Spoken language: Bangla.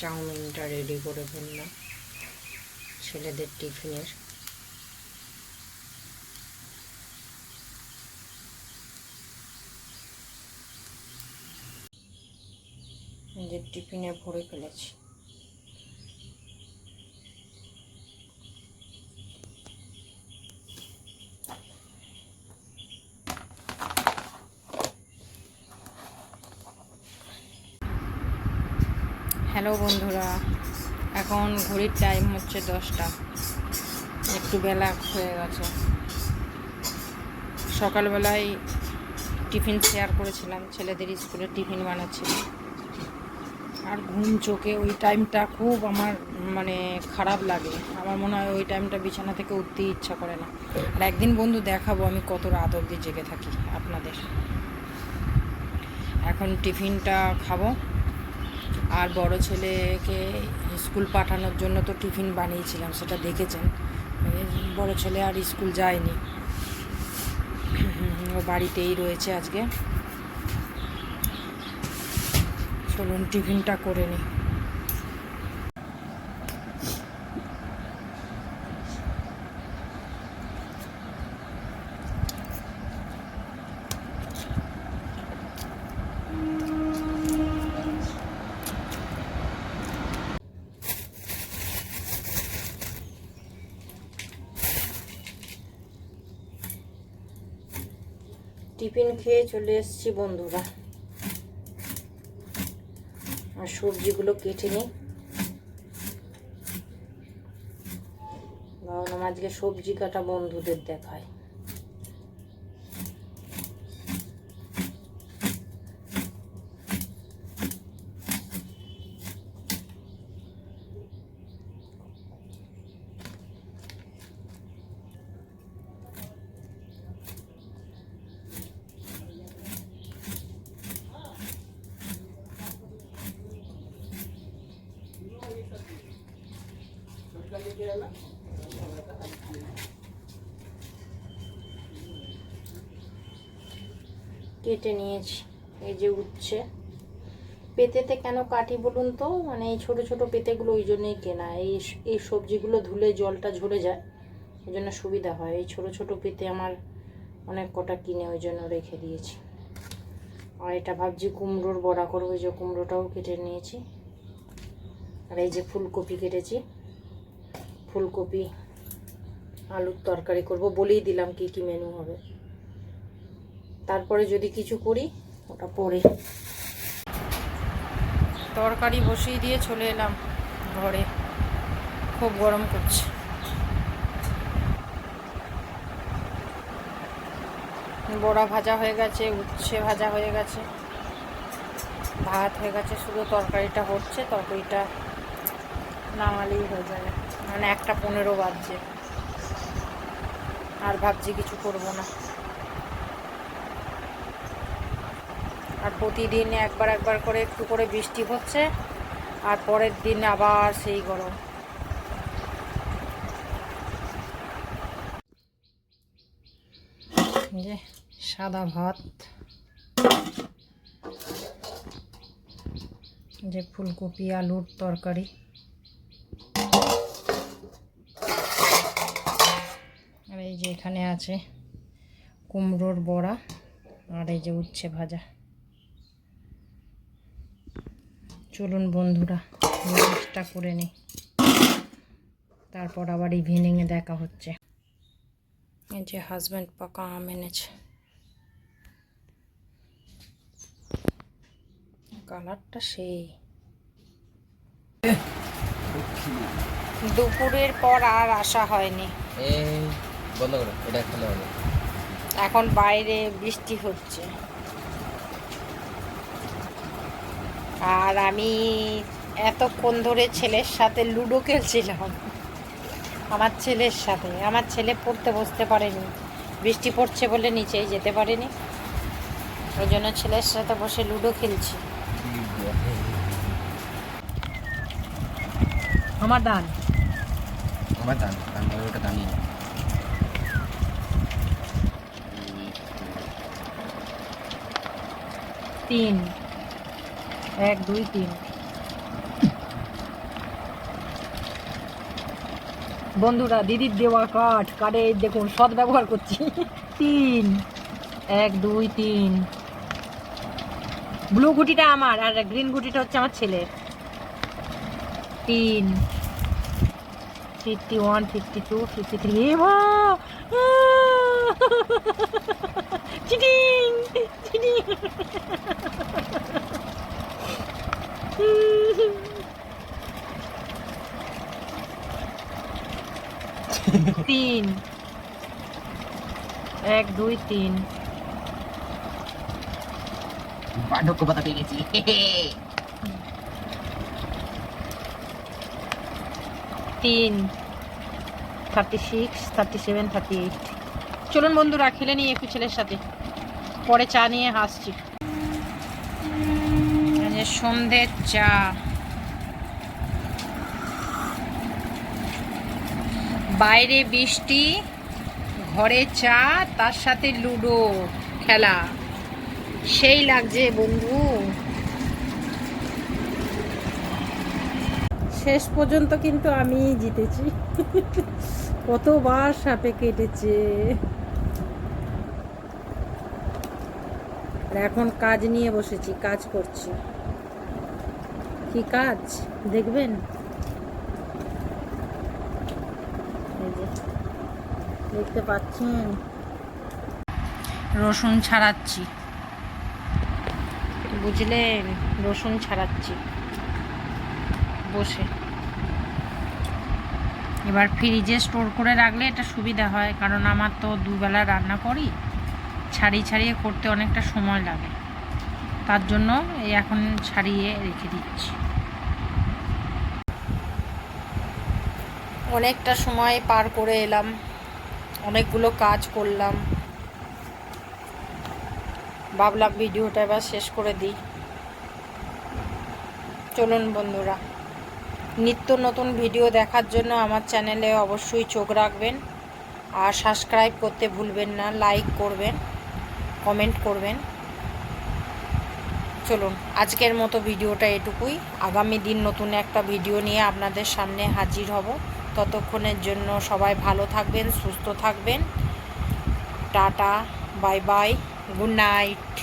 চাউমিনটা রেডি করে ফেললাম ছেলেদের টিফিনের। নিজের টিফিনে ভরে ফেলেছি। হ্যালো বন্ধুরা, এখন ঘড়ির টাইম হচ্ছে 10টা, একটু বেলা হয়ে গেছে। সকালবেলায় টিফিন শেয়ার করেছিলাম, ছেলেদের স্কুলে টিফিন বানাচ্ছিলাম। আর ঘুম চোখে ওই টাইমটা খুব আমার খারাপ লাগে। আমার মনে হয় ওই টাইমটা বিছানা থেকে উঠতেই ইচ্ছা করে না। আর একদিন বন্ধু দেখাবো আমি কত রাত অবধি জেগে থাকি আপনাদের। এখন টিফিনটা খাবো। আর বড় ছেলেকে স্কুল পাঠানোর জন্য তো টিফিন বানিয়েছিলাম, সেটা দেখেছেন। বড় ছেলে আর স্কুল যায়নি, ও বাড়িতেই রয়েছে আজকে। চলুন টিফিনটা করে নিই। টিফিন খেয়ে চলে এসেছি বন্ধুরা, আর সবজিগুলো কেটে নিই। ভাবলাম আজকে সবজি কাটা বন্ধুদের দেখায়। কেটে নিয়েছি, এই যে উচ্ছে। পেতেতে কেন কাটি বলুন তো, এই ছোট ছোট পেতেগুলো ওই জন্যই কেনা। এই সবজিগুলো ধুলে জলটা ঝরে যায়, ওই জন্য সুবিধা হয়। এই ছোট ছোট পেতে আমার অনেক কটা কিনে ওই জন্য রেখে দিয়েছি। আর এটা ভাবছি কুমড়োর বড়া করবো, যে কুমড়োটাও কেটে নিয়েছি। আর এই যে ফুলকপি কেটেছি, ফুলকপি আলুর তরকারি করব। বলেই দিলাম কি কি মেনু হবে, তারপরে যদি কিছু করি ওটা পরে। তরকারি বসিয়ে দিয়ে চলে এলাম ঘরে, খুব গরম করছে। বড়া ভাজা হয়ে গেছে, উচ্ছে ভাজা হয়ে গেছে, ভাত হয়ে গেছে, শুধু তরকারিটা হচ্ছে। তরকারিটা নামালেই হয়ে যাবে, 1:15 বাজছে। আর ভাবছি কিছু করব না। আর প্রতিদিন একবার একবার করে একটু করে বৃষ্টি হচ্ছে, আর পরের দিন আবার সেই গরম। যে সাদা ভাত, যে ফুলকপি আলুর তরকারি, আর এই যে এখানে আছে কুমড়োর বড়া, আর এই যে উচ্ছে ভাজা। চলুন বন্ধুরা লাঞ্চটা করে নিই, তারপর আবার ইভিনিংয়ে দেখা হচ্ছে। এই যে হাজব্যান্ড পাকা আম এনেছে, কালারটা সেই। দুপুরের পর আর আসা হয়নি, এখন বাইরে বৃষ্টি হচ্ছে। আর আমি এতক্ষণ ধরে ছেলের সাথে লুডো খেলছিলাম, আমার ছেলের সাথে। আমার ছেলে পড়তে বসতে পারেনি, বৃষ্টি পড়ছে বলে নিচেই যেতে পারেনি, ওই জন্য ছেলের সাথে বসে লুডো খেলছি। আমার দান ওটা দানি 3 1 2 3 বন্ধুরা দিদির দেওয়া কার্ডে দেখুন সৎ ব্যবহার করছি। 3, 1 2 3। ব্লু গুটিটা আমার আর গ্রিন গুটিটা হচ্ছে আমার ছেলের। 3, 51, 52, 53। Cheating cheating. 3, 1 2 3। বার্ধক্য ভাতা পেয়ে গেছি। 3, 36, 37, 38। চলুন বন্ধুরা খেলে নিই একটু ছেলের সাথে, পরে চা নিয়ে আসছি। সন্ধ্যের চা, বাইরে বৃষ্টি, ঘরে চা, তার সাথে লুডো খেলা, সেই লাগছে বন্ধু। শেষ পর্যন্ত কিন্তু আমি জিতেছি। কতবার সাপে কেটেছে। আর এখন কাজ নিয়ে বসেছি, কাজ করছি। কি কাজ দেখবেন? এই যে দেখতে পাচ্ছেন, রসুন ছাড়াচ্ছি, বুঝলেন? রসুন ছাড়াচ্ছি বসে। এবার ফ্রিজে স্টোর করে রাখলে এটা সুবিধা হয়, কারণ আমার তো দুবেলা রান্না করি, ছাড়িয়ে করতে অনেকটা সময় লাগে, তার জন্য এই এখন ছাড়িয়ে রেখে দিচ্ছি। অনেকটা সময় পার করে এলাম, অনেকগুলো কাজ করলাম, ভাবলাম ভিডিওটা এবার শেষ করে দিই। চলুন বন্ধুরা, নিত্য নতুন ভিডিও দেখার জন্য আমার চ্যানেলে অবশ্যই চোখ রাখবেন, আর সাবস্ক্রাইব করতে ভুলবেন না, লাইক করবেন, কমেন্ট করবেন। চলুন আজকের মতো ভিডিওটা এটুকুই। আগামী দিন নতুন একটা ভিডিও নিয়ে আপনাদের সামনে হাজির হব। ততক্ষণের জন্য সবাই ভালো থাকবেন, সুস্থ থাকবেন। Tata, bye bye, good night.